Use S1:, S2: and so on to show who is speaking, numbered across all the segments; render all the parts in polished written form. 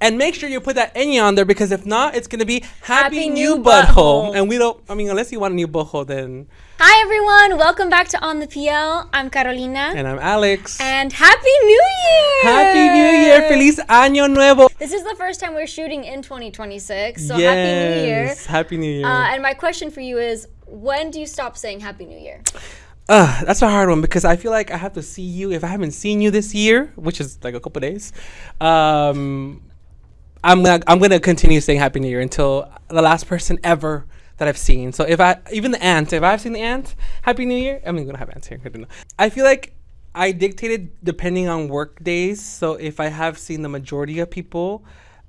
S1: And make sure you put that ñ on there, because if not, it's going to be Happy New Butthole. And we don't, unless you want a new butthole, then...
S2: Hi, everyone. Welcome back to On the PL. I'm Carolina.
S1: And I'm Alex.
S2: And Happy New Year!
S1: Happy New Year! Feliz Año Nuevo!
S2: This is the first time we're shooting in 2026, so
S1: yes,
S2: Happy New Year.
S1: Happy New Year.
S2: And my question for you is, when do you stop saying Happy New Year?
S1: That's a hard one, because I feel like I have to see you. If I haven't seen you this year, which is like a couple days, I'm gonna continue saying Happy New Year until the last person ever that I've seen. So if I've seen the ant, Happy New Year. I mean, we don't have ants here. I don't know. I feel like I dictated depending on work days. So if I have seen the majority of people,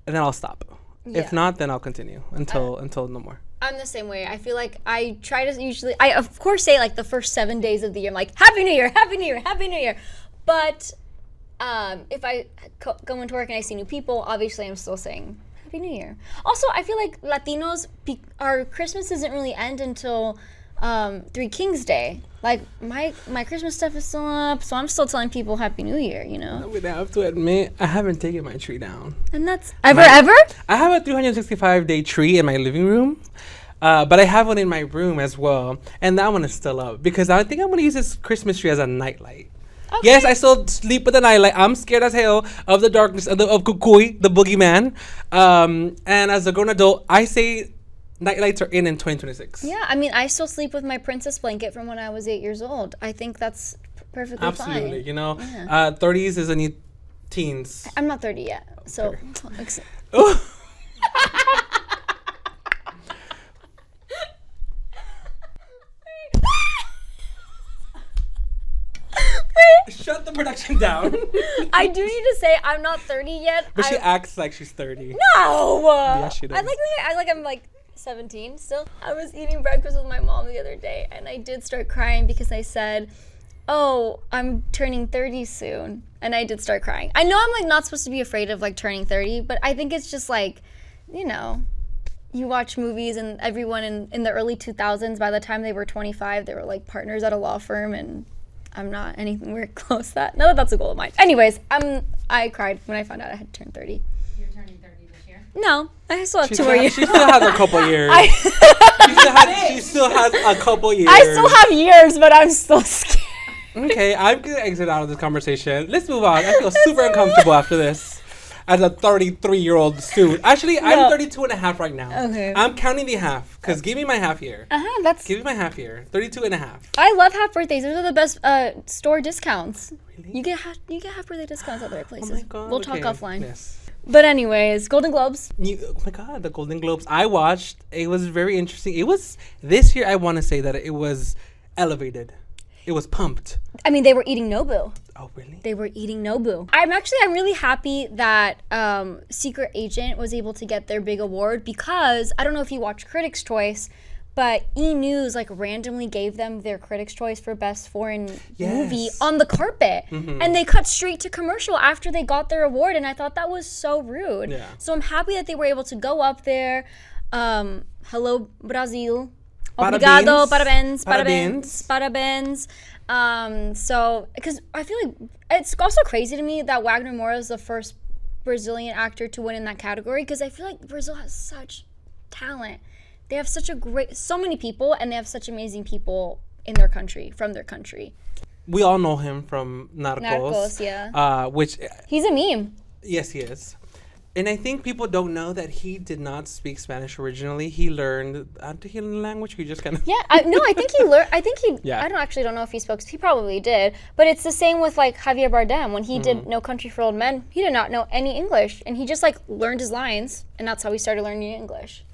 S1: then I'll stop. Yeah. If not, then I'll continue until no more.
S2: I'm the same way. I feel like I try to usually, I of course say like the first 7 days of the year, I'm like, Happy New Year, Happy New Year, Happy New Year. But if I go into work and I see new people, obviously I'm still saying Happy New Year. Also, I feel like Latinos, our Christmas doesn't really end until Three Kings Day. Like my Christmas stuff is still up, so I'm still telling people Happy New Year, you know?
S1: I'm gonna have to admit, I haven't taken my tree down.
S2: And that's ever?
S1: I have a 365-day tree in my living room. But I have one in my room as well. And that one is still up, because I think I'm going to use this Christmas tree as a nightlight. Okay. Yes, I still sleep with the nightlight. I'm scared as hell of the darkness of Kukui, the boogeyman. And as a grown adult, I say nightlights are in 2026.
S2: Yeah, I mean, I still sleep with my princess blanket from when I was 8 years old. I think that's perfectly fine.
S1: Absolutely, you know. Yeah. 30s is a new teens.
S2: I'm not 30 yet, so...
S1: Shut the production down.
S2: I do need to say I'm not 30 yet.
S1: But she acts like she's 30.
S2: No!
S1: Yeah, she does.
S2: I'm like 17 still. I was eating breakfast with my mom the other day, and I did start crying because I said, oh, I'm turning 30 soon. And I did start crying. I know I'm like not supposed to be afraid of like turning 30, but I think it's just like, you know, you watch movies and everyone in the early 2000s, by the time they were 25, they were like partners at a law firm, and I'm not anywhere close to that. No, that's a goal of mine. Anyways, I cried when I found out I had turned 30.
S3: You're turning 30 this year?
S2: No, I still have 2 more years.
S1: She still has a couple years. She still has a couple years.
S2: I still have years, but I'm still scared.
S1: Okay, I'm going to exit out of this conversation. Let's move on. I feel super uncomfortable after this. As a 33-year-old soon. Actually, no. I'm 32 and a half right now. Okay. I'm counting the half, because give me my half year. Give me my half year. 32 and a half.
S2: I love half birthdays. Those are the best store discounts. Really? You get half birthday discounts at other places. Oh my God. We'll talk offline. Yes. But anyways, Golden Globes.
S1: Oh my God, the Golden Globes. I watched. It was very interesting. It was, this year I want to say that it was elevated. It was pumped.
S2: I mean, they were eating Nobu.
S1: Oh, really?
S2: They were eating Nobu. I'm really happy that Secret Agent was able to get their big award, because I don't know if you watch Critics' Choice, but E! News like randomly gave them their Critics' Choice for Best Foreign Movie on the carpet. Mm-hmm. And they cut straight to commercial after they got their award, and I thought that was so rude. Yeah. So I'm happy that they were able to go up there. Hello, Brazil. Obrigado, parabéns. So, because I feel like it's also crazy to me that Wagner Moura is the first Brazilian actor to win in that category, because I feel like Brazil has such talent. They have so many people, and they have such amazing people in their country, from their country.
S1: We all know him from Narcos.
S2: Yeah.
S1: Which
S2: he's a meme.
S1: Yes, he is. And I think people don't know that he did not speak Spanish originally. He learned, did he learn the language? He just kind of...
S2: Yeah, I think he learned, yeah. I don't know if he spoke, he probably did. But it's the same with like Javier Bardem. When he did No Country for Old Men, he did not know any English. And he just like learned his lines, and that's how he started learning English.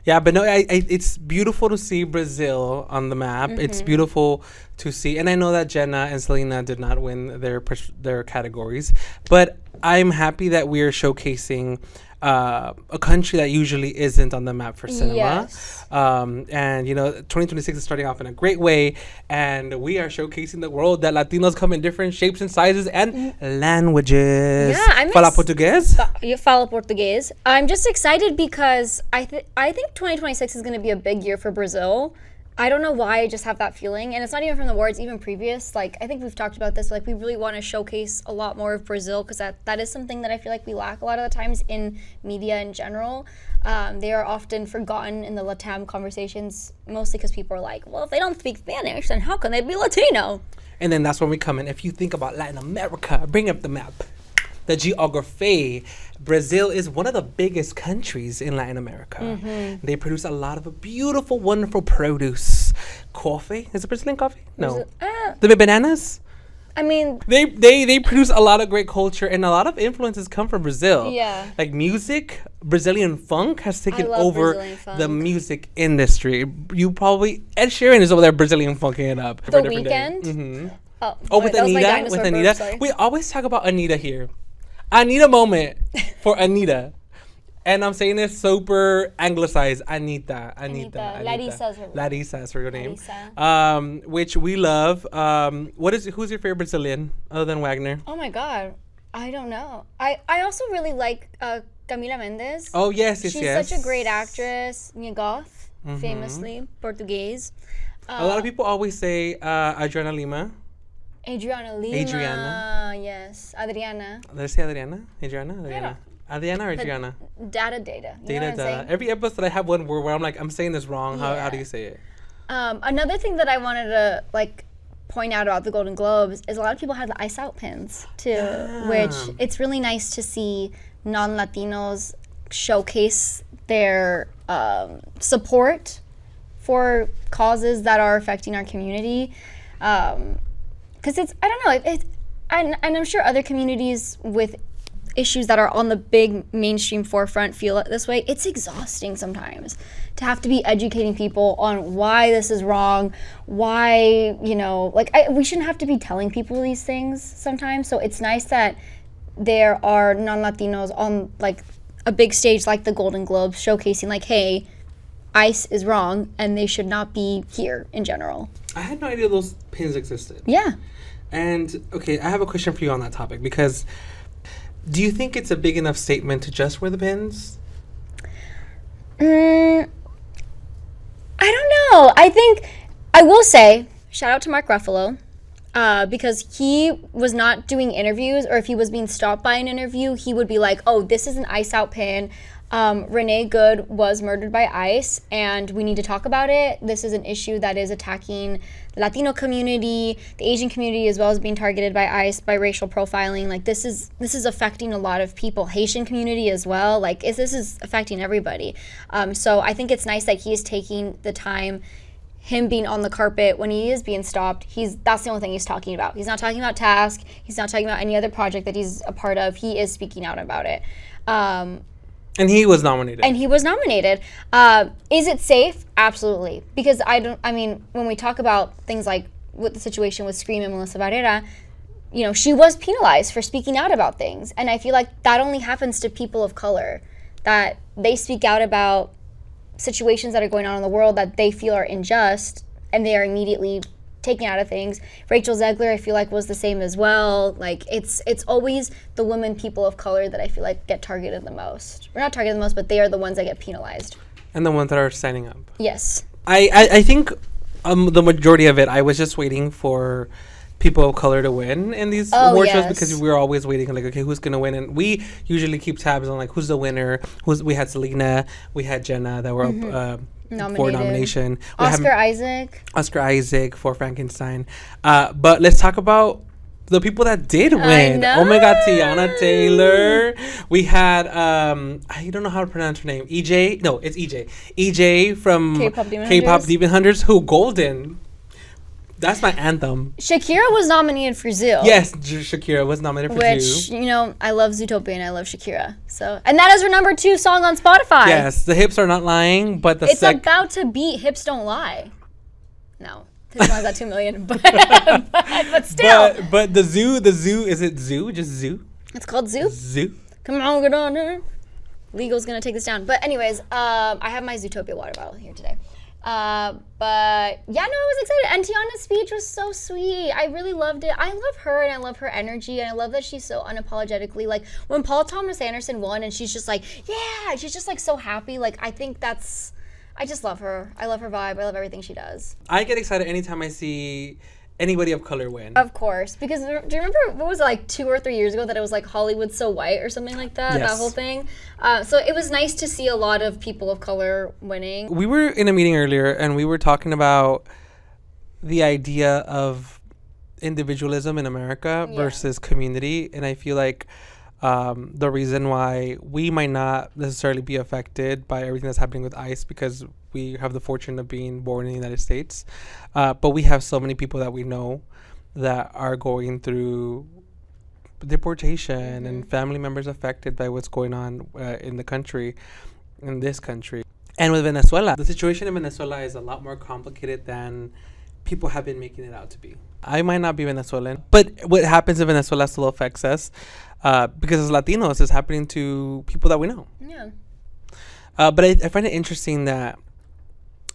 S1: Yeah, but no, it's beautiful to see Brazil on the map. Mm-hmm. It's beautiful to see. And I know that Jenna and Selena did not win their categories. But I'm happy that we're showcasing a country that usually isn't on the map for cinema.
S2: Yes.
S1: And, you know, 2026 is starting off in a great way. And we are showcasing the world that Latinos come in different shapes and sizes and languages.
S2: Yeah,
S1: Fala Português?
S2: Fala Português. I'm just excited because I think 2026 is going to be a big year for Brazil. I don't know why I just have that feeling, and it's not even from the words, even previous. Like, I think we've talked about this. Like, we really want to showcase a lot more of Brazil because that is something that I feel like we lack a lot of the times in media in general. They are often forgotten in the Latam conversations, mostly because people are like, well, if they don't speak Spanish, then how can they be Latino?
S1: And then that's when we come in. If you think about Latin America, bring up the map. The geography. Brazil is one of the biggest countries in Latin America. They produce a lot of beautiful, wonderful produce. Coffee. Is it Brazilian coffee? No. The bananas?
S2: I mean,
S1: they produce a lot of great culture, and a lot of influences come from Brazil.
S2: Yeah.
S1: Like music, Brazilian funk has taken
S2: love
S1: over
S2: Brazilian funk.
S1: the music industry. You probably Ed Sheeran is over there Brazilian funking it up.
S2: The Weeknd.
S1: Oh, with
S2: that was my
S1: Anita.
S2: dinosaur
S1: With
S2: burp,
S1: Anita.
S2: sorry.
S1: We always talk about Anita here. I need a moment for Anita. And I'm saying this super anglicized. Anita.
S2: Larissa's her
S1: Larissa is her real name.
S2: Larissa.
S1: Which we love. Who's your favorite Brazilian other than Wagner?
S2: Oh my God. I don't know. I also really like Camila Mendes.
S1: Oh, yes.
S2: She's such a great actress. Minha Goth, famously, Portuguese.
S1: A lot of people always say Adriana Lima.
S2: Adriana Lima.
S1: Adriana.
S2: Yes. Adriana.
S1: Did I say Adriana? Adriana? Adriana or Adriana?
S2: Data. You know what I'm saying?
S1: Every episode I have one where I'm like, I'm saying this wrong. How do you say it?
S2: Another thing that I wanted to point out about the Golden Globes is a lot of people had the Ice Out pins too, which it's really nice to see non-Latinos showcase their support for causes that are affecting our community. Because and I'm sure other communities with issues that are on the big mainstream forefront feel it this way. It's exhausting sometimes to have to be educating people on why this is wrong, why, we shouldn't have to be telling people these things sometimes. So it's nice that there are non-Latinos on a big stage like the Golden Globes showcasing hey, ICE is wrong and they should not be here in general.
S1: I had no idea those pins existed.
S2: Yeah.
S1: And, okay, I have a question for you on that topic because do you think it's a big enough statement to just wear the pins?
S2: I don't know. I will say, shout out to Mark Ruffalo, because he was not doing interviews, or if he was being stopped by an interview, he would be like, oh, this is an ICE out pin. Renee Good was murdered by ICE, and we need to talk about it. This is an issue that is attacking the Latino community, the Asian community, as well as being targeted by ICE, by racial profiling. This is affecting a lot of people, Haitian community as well. This is affecting everybody. So I think it's nice that he is taking the time, him being on the carpet when he is being stopped. That's the only thing he's talking about. He's not talking about Task. He's not talking about any other project that he's a part of. He is speaking out about it.
S1: And he was nominated.
S2: Is it safe? Absolutely. Because when we talk about things like with the situation with Scream and Melissa Barrera, she was penalized for speaking out about things. And I feel like that only happens to people of color, that they speak out about situations that are going on in the world that they feel are unjust, and they are immediately taken out of things. Rachel Zegler, I feel like, was the same as well. It's always the women, people of color that I feel like get targeted the most. Or not targeted the most, but they are the ones that get penalized.
S1: And the ones that are standing up.
S2: Yes.
S1: I think the majority of it, I was just waiting for people of color to win in these award shows, because we were always waiting, okay, who's going to win? And we usually keep tabs on, who's the winner. We had Selena, we had Jenna that were up for nomination.
S2: Oscar Isaac
S1: for Frankenstein. But let's talk about the people that did win. Oh my God, Tiana Taylor. We had, I don't know how to pronounce her name. EJ? No, it's EJ. EJ from K-Pop Demon Hunters, who Golden. That's my anthem.
S2: Shakira was nominated for Zoo.
S1: Yes, Shakira was nominated for Zoo.
S2: Which, I love Zootopia and I love Shakira. And that is her number 2 song on Spotify.
S1: Yes, the hips are not lying, but
S2: it's about to beat Hips Don't Lie. No, this song's at 2 million, but still.
S1: But the Zoo, is it Zoo? Just Zoo?
S2: It's called Zoo.
S1: Zoo.
S2: Come on, get on there. Legal's gonna take this down. But anyways, I have my Zootopia water bottle here today. But yeah, no, I was excited. And Tiana's speech was so sweet. I really loved it. I love her, and I love her energy, and I love that she's so unapologetically, when Paul Thomas Anderson won and she's just yeah, she's just so happy. I think I just love her. I love her vibe. I love everything she does.
S1: I get excited anytime I see anybody of color win.
S2: Of course, because do you remember what was it, like 2 or 3 years ago that it was like Hollywood So White or something like that?
S1: Yes.
S2: That whole thing. So it was nice to see a lot of people of color winning.
S1: We were in a meeting earlier and we were talking about the idea of individualism in America versus community, and I feel like the reason why we might not necessarily be affected by everything that's happening with ICE because we have the fortune of being born in the United States, but we have so many people that we know that are going through deportation and family members affected by what's going on in the country, in this country. And with Venezuela, the situation in Venezuela is a lot more complicated than people have been making it out to be. I might not be Venezuelan, but what happens in Venezuela still affects us because as Latinos, it's happening to people that we know.
S2: Yeah.
S1: But I find it interesting that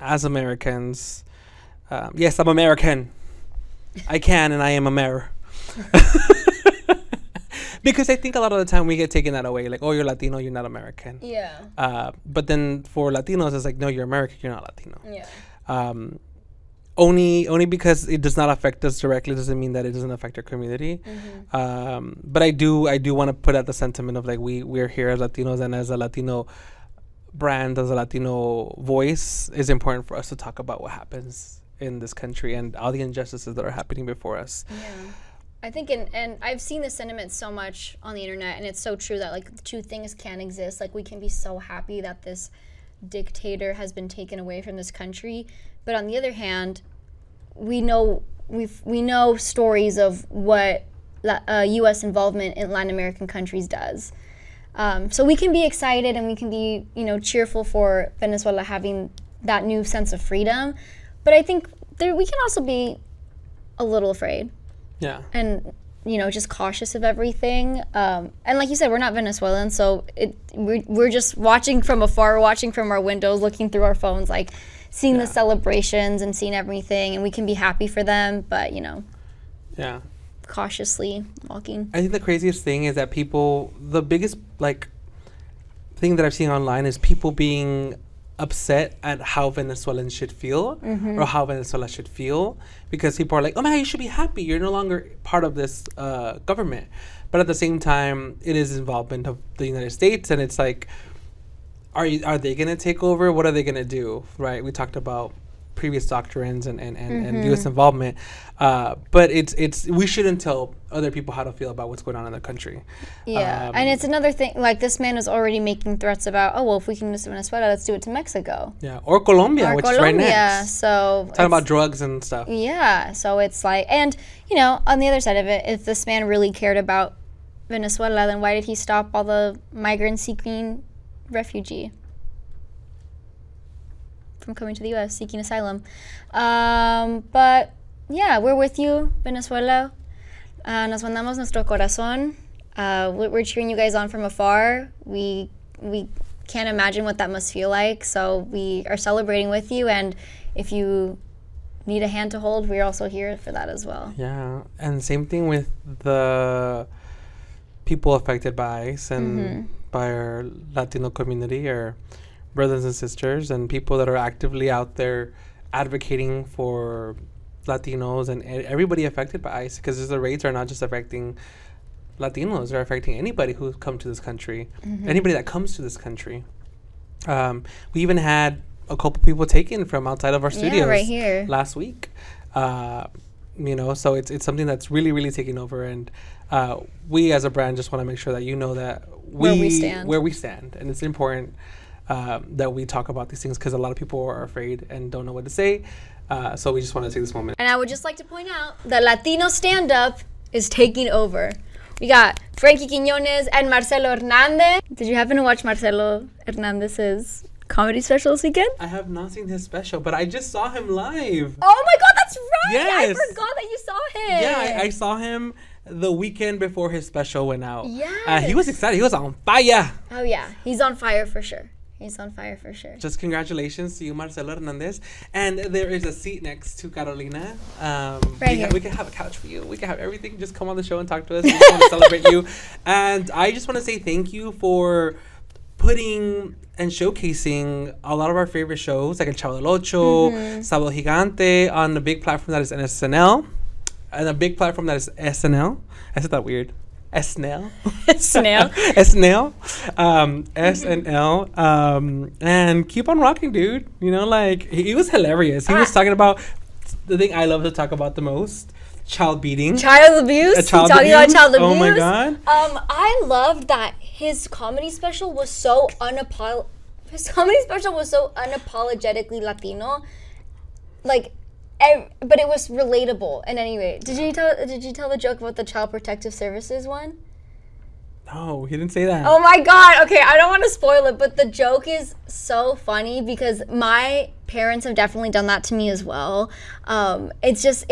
S1: as Americans, yes, I'm American. I can and I am a mayor. Because I think a lot of the time we get taken that away. Like, oh, you're Latino, you're not American.
S2: Yeah.
S1: But then for Latinos, it's like, no, you're American, you're not Latino.
S2: Yeah.
S1: Only because it does not affect us directly doesn't mean that it doesn't affect our community. But I do want to put out the sentiment of like we're here as Latinos, and as a Latino brand, as a Latino voice, it's important for us to talk about what happens in this country and all the injustices that are happening before us.
S2: Yeah. I think, and I've seen this sentiment so much on the internet, and it's so true that like two things can exist. Like we can be so happy that this dictator has been taken away from this country, but on the other hand, we know stories of what U.S. involvement in Latin American countries does. So we can be excited and we can be cheerful for Venezuela having that new sense of freedom, but I think we can also be a little afraid.
S1: Yeah.
S2: And just cautious of everything. And like you said, we're not Venezuelan, so we're just watching from afar, watching from our windows, looking through our phones, like seeing the celebrations and seeing everything, and we can be happy for them, but
S1: yeah,
S2: cautiously walking.
S1: I think the craziest thing is that the biggest thing that I've seen online is people being upset at how Venezuelans should feel or how Venezuela should feel, because people are like, oh man, you should be happy, you're no longer part of this government. But at the same time, it is involvement of the United States, and it's like, are they going to take over? What are they going to do? Right? We talked about previous doctrines and U.S. involvement, but it's we shouldn't tell other people how to feel about what's going on in the country.
S2: Yeah, and it's another thing. Like this man is already making threats about, oh well, if we can do this to Venezuela, let's do it to Mexico.
S1: Yeah, or Colombia, which is right next.
S2: Yeah, so
S1: talking about drugs and stuff.
S2: Yeah, so it's like, and on the other side of it, if this man really cared about Venezuela, then why did he stop all the migrants seeking refugee from coming to the U.S. seeking asylum? But yeah, we're with you, Venezuela. Nos mandamos nuestro corazón. We're cheering you guys on from afar. We can't imagine what that must feel like. So we are celebrating with you, and if you need a hand to hold, we're also here for that as well.
S1: Yeah, and same thing with the people affected by ICE and by our Latino community, our brothers and sisters, and people that are actively out there advocating for Latinos and everybody affected by ICE, because the raids are not just affecting Latinos, they're affecting anybody who's come to this country, anybody that comes to this country. We even had a couple people taken from outside of our studios
S2: right here
S1: last week. So it's something that's really, really taking over, and we as a brand just want to make sure that that where we stand, and it's important that we talk about these things, because a lot of people are afraid and don't know what to say. So we just want to take this moment.
S2: And I would just like to point out that Latino Stand Up is taking over. We got Frankie Quiñones and Marcelo Hernandez. Did you happen to watch Marcelo Hernandez's comedy special this weekend?
S1: I have not seen his special, but I just saw him live.
S2: Oh my God, that's right!
S1: Yes.
S2: I forgot that you saw him.
S1: Yeah, I saw him the weekend before his special went out.
S2: Yes.
S1: He was excited. He was on fire.
S2: Oh yeah, he's on fire for sure. He's on fire for sure.
S1: Just congratulations to you, Marcelo Hernandez. And there is a seat next to Carolina. We can have a couch for you. We can have everything. Just come on the show and talk to us. We just want to celebrate you. And I just want to say thank you for putting and showcasing a lot of our favorite shows, like El Chavo del Ocho, Sábado Gigante, on a big platform that is SNL, and a big platform that is SNL. I said that weird. SNL.
S2: Snail.
S1: SNL. SNL. And keep on rocking, dude. You know, like, he was hilarious. He was talking about the thing I love to talk about the most. Child beating.
S2: Child abuse. Talking about child abuse.
S1: Oh my God.
S2: I loved that his comedy special was so unapologetically Latino. Like, but it was relatable in any way. Did you tell the joke about the Child Protective Services one?
S1: No, he didn't say that.
S2: Oh my God. Okay, I don't want to spoil it, but the joke is so funny because my parents have definitely done that to me as well. It just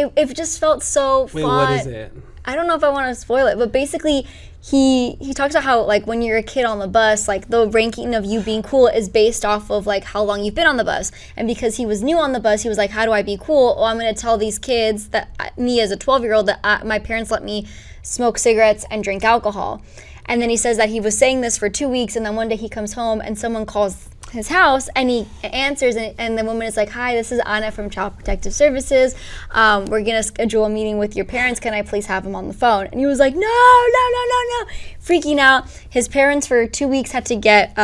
S2: felt so fun.
S1: Wait, what is it?
S2: I don't know if I want to spoil it, but basically he talks about how, like, when you're a kid on the bus, like, the ranking of you being cool is based off of, like, how long you've been on the bus. And because he was new on the bus, he was like, how do I be cool? Well, I'm going to tell these kids that me as a 12-year-old that my parents let me smoke cigarettes and drink alcohol. And then he says that he was saying this for 2 weeks, and then one day he comes home and someone calls his house and he answers, and the woman is like, hi, this is Anna from Child Protective Services. We're going to schedule a meeting with your parents. Can I please have him on the phone? And he was like, no. Freaking out. His parents for 2 weeks had to get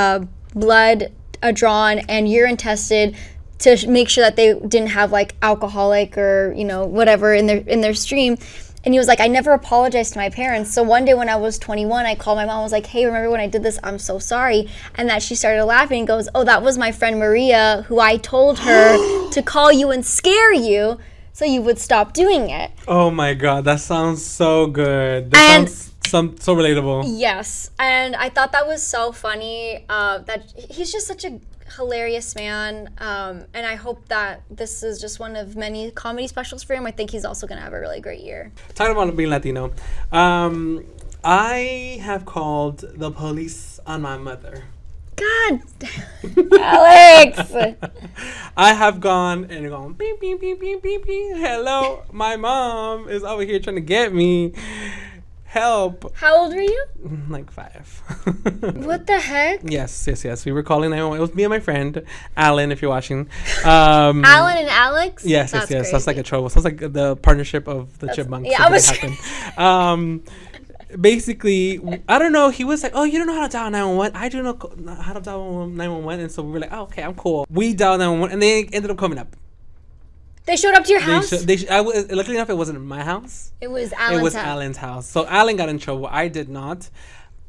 S2: blood drawn and urine tested to make sure that they didn't have, like, alcoholic or, you know, whatever in their stream. And he was like, I never apologized to my parents. So one day when I was 21, I called my mom. I was like, hey, remember when I did this? I'm so sorry. And that she started laughing and goes, oh, that was my friend Maria, who I told her to call you and scare you so you would stop doing it.
S1: Oh my God, that sounds so good. That sounds so relatable.
S2: Yes. And I thought that was so funny. That he's just such a hilarious man, and I hope that this is just one of many comedy specials for him. I think he's also going to have a really great year.
S1: Talking about being Latino, I have called the police on my mother.
S2: God, Alex!
S1: I have gone and gone, beep, beep, beep, beep, beep, beep. Hello, my mom is over here trying to get me. Help.
S2: How old were you?
S1: Like 5.
S2: What the heck?
S1: Yes. We were calling 911. It was me and my friend, Alan, if you're watching.
S2: Alan and Alex?
S1: Yes. Sounds like a trouble. Sounds like the partnership of the chipmunks.
S2: Yeah, I was...
S1: Basically, I don't know. He was like, oh, you don't know how to dial 911? I do know how to dial 911. And so we were like, oh, okay, I'm cool. We dialed 911 and they ended up coming up.
S2: They showed up to your house?
S1: Luckily enough, it wasn't my house.
S2: It was Alan's
S1: house. So Alan got in trouble. I did not.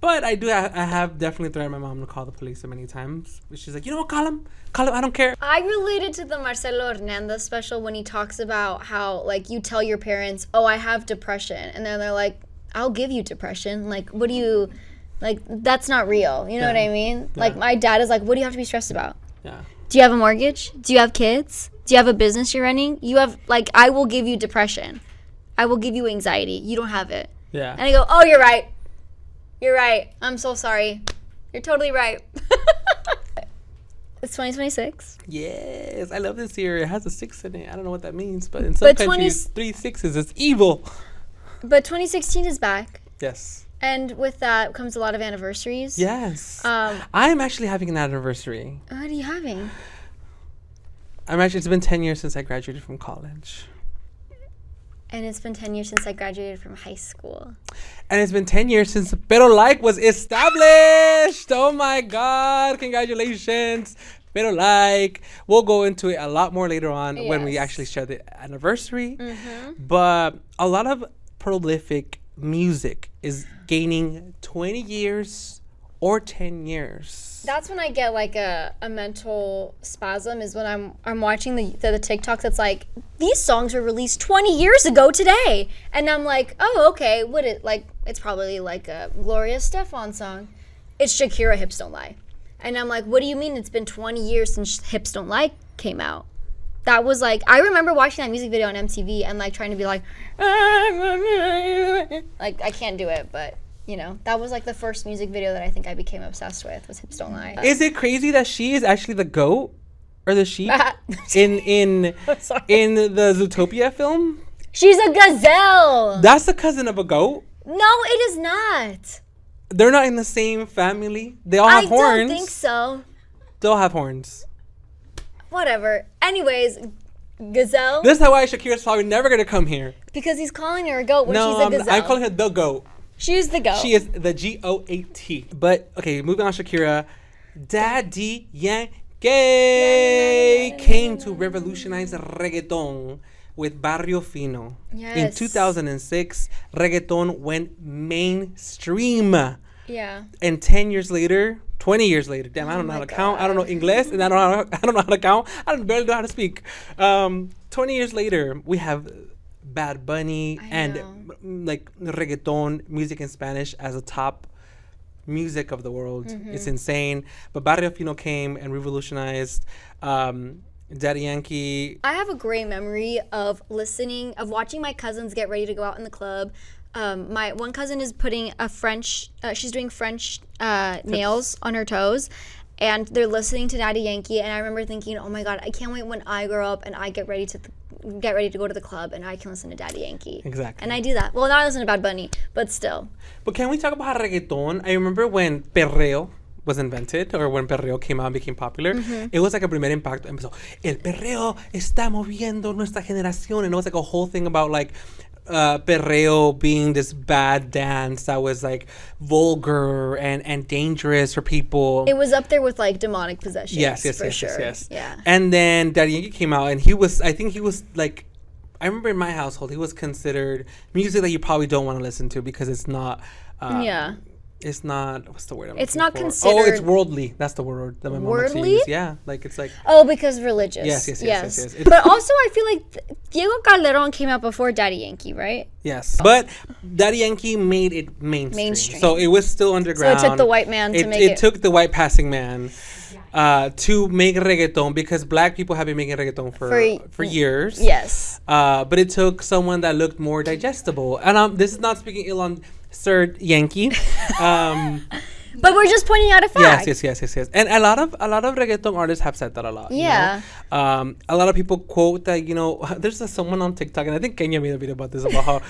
S1: But I have definitely threatened my mom to call the police so many times. She's like, you know what, call him. I don't care.
S2: I related to the Marcelo Hernandez special when he talks about how, like, you tell your parents, oh, I have depression. And then they're like, I'll give you depression. Like, what do you, like, that's not real. You know what I mean? Yeah. Like, my dad is like, what do you have to be stressed about?
S1: Yeah.
S2: Do you have a mortgage? Do you have kids? Do you have a business you're running? You have, like, I will give you depression. I will give you anxiety. You don't have it.
S1: Yeah.
S2: And I go, oh, you're right. You're right. I'm so sorry. You're totally right. It's 2026.
S1: Yes. I love this year. It has a 6 in it. I don't know what that means, but in some countries, 3 6s is evil.
S2: But 2016 is back.
S1: Yes.
S2: And with that comes a lot of anniversaries.
S1: Yes. I'm actually having an anniversary.
S2: What are you having?
S1: It's been 10 years since I graduated from college.
S2: And it's been 10 years since I graduated from high school.
S1: And it's been 10 years since Pero Like was established. Oh my God. Congratulations. Pero Like. We'll go into it a lot more later on when we actually share the anniversary. Mm-hmm. But a lot of prolific music is gaining 20 years or 10 years.
S2: That's when I get like a mental spasm, is when I'm watching the TikTok that's like, these songs were released 20 years ago today. And I'm like, oh, okay, it's probably like a Gloria Estefan song. It's Shakira, Hips Don't Lie. And I'm like, what do you mean it's been 20 years since Hips Don't Lie came out? That was like, I remember watching that music video on MTV and like trying to be like I can't do it, but you know, that was like the first music video that I think I became obsessed with, was Hips Don't Lie.
S1: Is it crazy that she is actually the goat or the sheep in the Zootopia film?
S2: She's a gazelle.
S1: That's the cousin of a goat?
S2: No, it is not.
S1: They're not in the same family. They all have horns.
S2: I don't think so.
S1: They all have horns.
S2: Whatever. Anyways, gazelle.
S1: This is why Shakira's probably never gonna come here.
S2: Because he's calling her a goat when
S1: No,
S2: she's a gazelle.
S1: I'm calling her the goat.
S2: She's the goat.
S1: She is the GOAT. But okay, moving on, Shakira. Daddy Yankee came to revolutionize reggaeton with Barrio Fino.
S2: Yes.
S1: In 2006, reggaeton went mainstream.
S2: Yeah.
S1: And 10 years later, 20 years later, damn, I don't know how to count. I don't know English, and I don't know how to count. I barely know how to speak. 20 years later, we have Bad Bunny and like reggaeton music in Spanish as a top music of the world. It's insane. But Barrio Fino came and revolutionized. Daddy Yankee.
S2: I have a great memory of watching my cousins get ready to go out in the club. My one cousin is putting she's doing French nails on her toes, and they're listening to Daddy Yankee, and I remember thinking, oh my God, I can't wait when I grow up and I get ready to go to the club and I can listen to Daddy Yankee.
S1: Exactly.
S2: And I do that. Well, now I listen to Bad Bunny, but still.
S1: But can we talk about reggaeton? I remember when perreo was invented, or when perreo came out and became popular, it was like a primer impacto. Empezó, el perreo está moviendo nuestra generación. And it was like a whole thing about like perreo being this bad dance that was like vulgar and dangerous for people.
S2: It was up there with like demonic possessions.
S1: Yes.
S2: Sure. Yeah.
S1: And then Daddy Yankee came out, and I think he was like, I remember in my household, he was considered music that you probably don't want to listen to because it's not. It's not. What's the word?
S2: It's not
S1: for?
S2: considered.
S1: Oh, it's worldly. That's the word that my mom likes to use. Yeah, like it's like.
S2: Oh, because religious.
S1: Yes.
S2: But also, I feel like Diego Calderon came out before Daddy Yankee, right?
S1: Yes, but Daddy Yankee made it mainstream. So it was still underground.
S2: So it took the white man to make it.
S1: It took the white passing man to make reggaeton, because black people have been making reggaeton for years.
S2: Yes.
S1: But it took someone that looked more digestible. And this is not speaking ill on Sir Yankee.
S2: But we're just pointing out a fact.
S1: Yes. And a lot of reggaeton artists have said that a lot.
S2: Yeah.
S1: You know? A lot of people quote that, there's someone on TikTok, and I think Kenya made a video about this, about how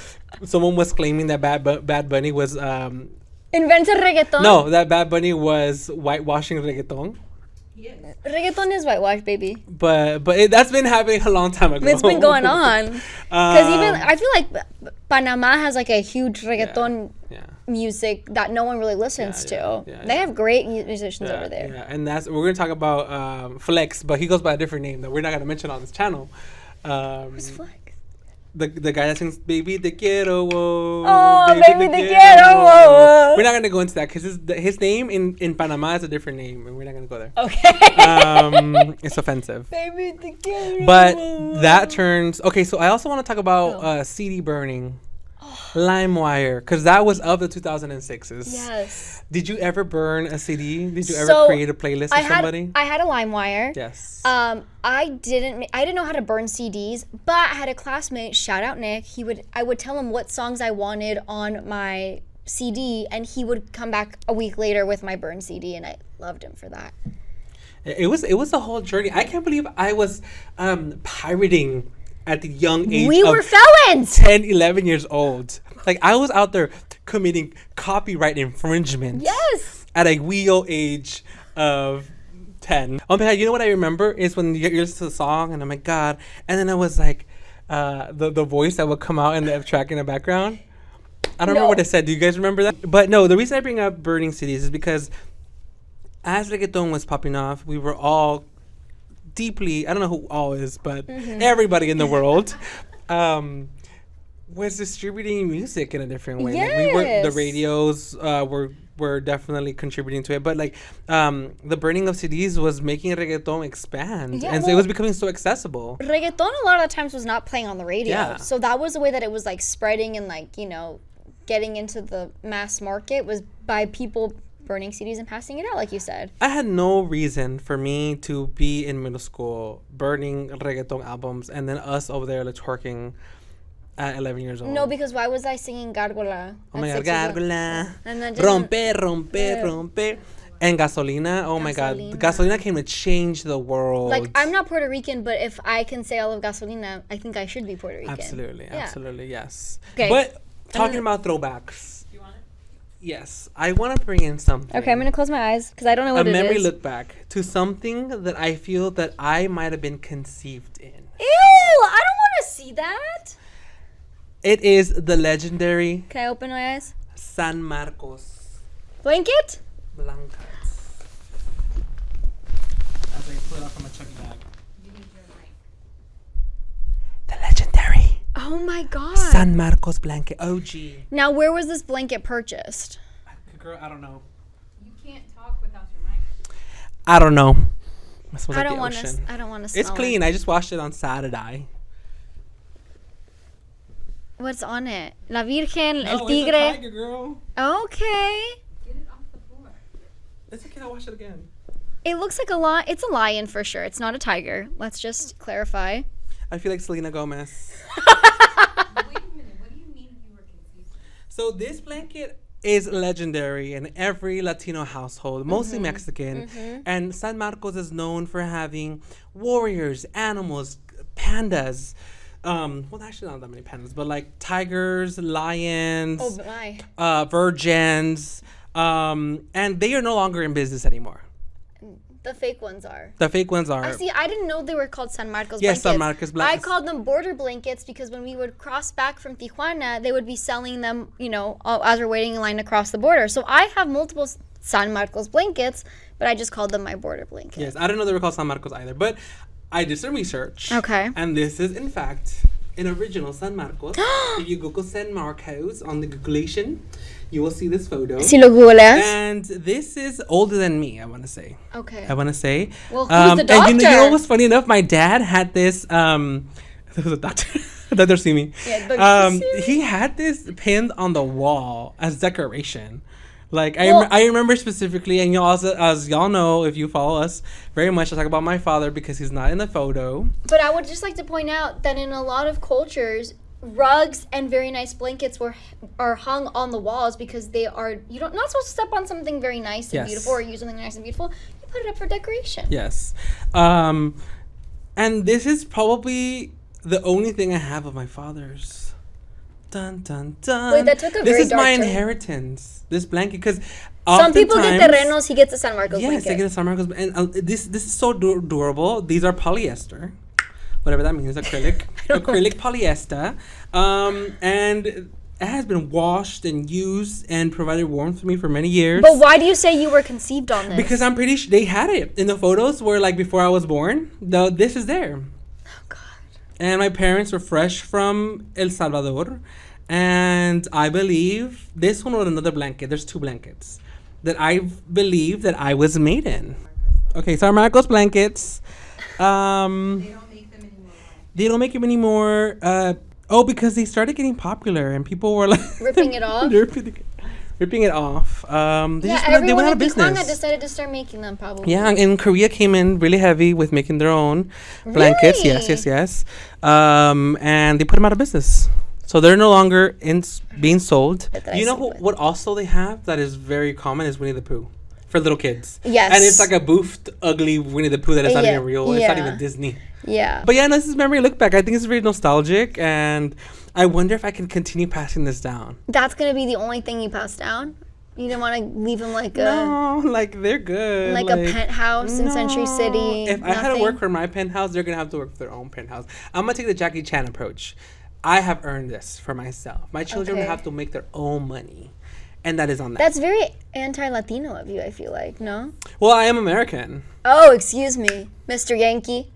S1: someone was claiming that Bad Bunny was
S2: invented reggaeton.
S1: No, that Bad Bunny was whitewashing reggaeton.
S2: Yes. Reggaeton is whitewash, baby.
S1: But that's been happening a long time ago.
S2: It's been going on. Because even I feel like Panama has like a huge reggaeton music that no one really listens to. They have great musicians over there.
S1: Yeah, and we're gonna talk about Flex, but he goes by a different name that we're not gonna mention on this channel.
S2: Who's Flex?
S1: The guy that sings "Baby Te Quiero." Whoa,
S2: oh, baby te quiero. Whoa.
S1: We're not gonna go into that because his name in Panama is a different name, and we're not gonna go there.
S2: Okay.
S1: It's offensive.
S2: Baby te quiero.
S1: But that turns okay. So I also want to talk about CD burning, Limewire, because that was of the 2006s.
S2: Yes.
S1: Did you ever burn a CD? Did you ever create a playlist for somebody?
S2: I had a Limewire.
S1: Yes.
S2: I didn't know how to burn CDs, but I had a classmate, shout out Nick. I would tell him what songs I wanted on my CD, and he would come back a week later with my burned CD, and I loved him for that.
S1: It was a whole journey. I can't believe I was pirating at the young age.
S2: We were felons.
S1: 10, 11 years old. Like, I was out there committing copyright infringement.
S2: Yes.
S1: At a wee old age of 10. Oh my God, you know what I remember is when you listen to the song and I'm like, God. And then it was like the voice that would come out in the track in the background. I don't remember what it said. Do you guys remember that? But no, the reason I bring up burning CDs is because as reggaeton was popping off, we were all deeply, I don't know who all is, but everybody in the world was distributing music in a different way.
S2: Yes.
S1: Like the radios were definitely contributing to it, but like the burning of CDs was making reggaeton expand, and so it was becoming so accessible.
S2: Reggaeton a lot of the times was not playing on the radio, so that was the way that it was like spreading and like getting into the mass market, was by people burning CDs and passing it out, like you said.
S1: I had no reason for me to be in middle school burning reggaeton albums and then us over there like twerking at 11 years old.
S2: No, because why was I singing Gárgola?
S1: Oh my God, Gárgola. Rompe. And Gasolina. Oh my God. Gasolina came to change the world.
S2: Like, I'm not Puerto Rican, but if I can say all of Gasolina, I think I should be Puerto Rican.
S1: Absolutely, yes.
S2: Okay.
S1: But talking about throwbacks. Yes, I want to bring in something.
S2: Okay, I'm gonna close my eyes because I don't know what
S1: a
S2: it is.
S1: memory look back to something that I feel that I might have been conceived in.
S2: Ew! I don't want to see that.
S1: It is the legendary
S2: Can I open my eyes?
S1: San Marcos
S2: Blanket?
S1: blancas. As I pull it out from a chuggy bag. The legendary
S2: Oh my god.
S1: San Marcos blanket OG.
S2: Now, where was this blanket purchased?
S1: Girl, I don't know.
S3: You can't talk without your mic.
S1: I don't know. It smells
S2: I
S1: like
S2: don't
S1: the
S2: want to.
S1: ocean.
S2: I don't want to smell
S1: It's clean.
S2: it.
S1: I just washed it on Saturday.
S2: What's on it? La Virgen,
S1: No,
S2: El
S1: it's a
S2: Tigre.
S1: tiger, girl.
S2: Okay.
S3: Get it off the floor.
S1: It's okay. I'll wash it again.
S2: It looks like a lion. It's a lion for sure. It's not a tiger. Let's just clarify.
S1: I feel like Selena Gomez.
S3: Wait a minute. What do you mean you were conceived?
S1: So this blanket is legendary in every Latino household, mostly
S2: Mm-hmm.
S1: Mexican. And San Marcos is known for having warriors, animals, pandas. Well, actually not that many pandas, but like tigers, lions,
S2: Oh my.
S1: virgins, and they are no longer in business anymore.
S2: The fake ones are.
S1: The fake ones are.
S2: I see. I didn't know they were called San Marcos
S1: Yes,
S2: blankets.
S1: San Marcos
S2: I
S1: blankets.
S2: called them border blankets because when we would cross back from Tijuana, they would be selling them, as we're waiting in line to cross the border. So I have multiple San Marcos blankets, but I just called them my border blanket.
S1: Yes, I didn't know they were called San Marcos either, but I did some research.
S2: Okay.
S1: And this is, in fact, an original San Marcos. If you Google San Marcos on the Googleation, you will see this photo.
S2: Si lo googleas.
S1: And this is older than me, I want to say.
S2: Okay.
S1: I want to say.
S2: Well, who's the
S1: And you know
S2: doctor?
S1: what's funny enough? My dad had this. There was a doctor. Dr. Simi.
S2: Yeah, Dr. Simi.
S1: He had this pinned on the wall as decoration. Like
S2: Well-
S1: I remember specifically, and y'all also, as y'all know, if you follow us very much, I talk about my father because he's not in the photo.
S2: But I would just like to point out that in a lot of cultures, rugs and very nice blankets are hung on the walls because you're not supposed to step on something very nice and
S1: Yes.
S2: beautiful or use something nice and beautiful. You put it up for decoration.
S1: Yes, and this is probably the only thing I have of my father's. Dun dun dun.
S2: Wait, that took a
S1: This
S2: very
S1: is
S2: dark
S1: my
S2: turn.
S1: inheritance. This blanket, because
S2: Some people get terrenos, he gets a San Marcos
S1: Yes,
S2: blanket.
S1: I get a San Marcos, and this is so durable. These are polyester, whatever that means, acrylic polyester, and it has been washed and used and provided warmth for me for many years.
S2: But why do you say you were conceived on this?
S1: Because I'm pretty sure they had it in the photos where, like, before I was born, this is there.
S2: Oh, God.
S1: And my parents were fresh from El Salvador. And I believe this one was another blanket. There's two blankets that I believe that I was made in. Okay, San Marcos blankets.
S3: They don't make them anymore.
S1: They don't make them anymore. Because they started getting popular and people were like
S2: Ripping it off?
S1: ripping it off. They
S2: Everyone
S1: went out
S2: in
S1: of
S2: Tijuana
S1: business.
S2: decided to start making them, probably.
S1: Yeah, and Korea came in really heavy with making their own blankets.
S2: Really?
S1: Yes. And they put them out of business. So they're no longer being sold.
S2: That I
S1: You know
S2: sleep with.
S1: what also they have that is very common is Winnie the Pooh for little kids.
S2: Yes.
S1: And it's like a boofed, ugly Winnie the Pooh that is not
S2: Yeah,
S1: even real. It's not
S2: yeah.
S1: even Disney.
S2: Yeah.
S1: But yeah, no, this is memory look back. I think it's very nostalgic, and I wonder if I can continue passing this down.
S2: That's going to be the only thing you pass down? You didn't want to leave him like
S1: No, like they're good.
S2: a penthouse in Century
S1: No.
S2: City?
S1: If I had to
S2: Nothing?
S1: work for my penthouse, they're gonna have to work for their own penthouse. I'm gonna take the Jackie Chan approach. I have earned this for myself. My children
S2: Okay.
S1: have to make their own money, and that is on them.
S2: That's very anti-Latino of you, I feel like, no?
S1: Well, I am American.
S2: Oh, excuse me, Mr. Yankee.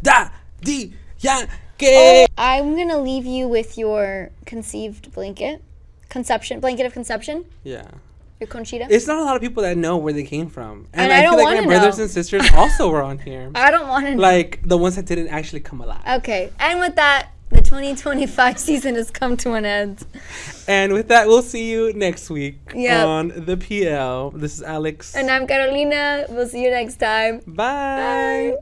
S1: Daddy Yankee.
S2: Oh, I'm going to leave you with your conceived blanket. Blanket of conception.
S1: Yeah.
S2: Your conchita.
S1: It's not a lot of people that know where they came from,
S2: And I
S1: I feel
S2: don't
S1: like my
S2: wanna
S1: brothers
S2: know.
S1: and sisters also were on here,
S2: I don't want to know.
S1: like the ones that didn't actually come alive.
S2: Okay, and with that, the 2025 season has come to an end.
S1: And with that, we'll see you next week
S2: Yep.
S1: on the PL. This is Alex.
S2: And I'm Carolina. We'll see you next time.
S1: Bye.
S2: Bye.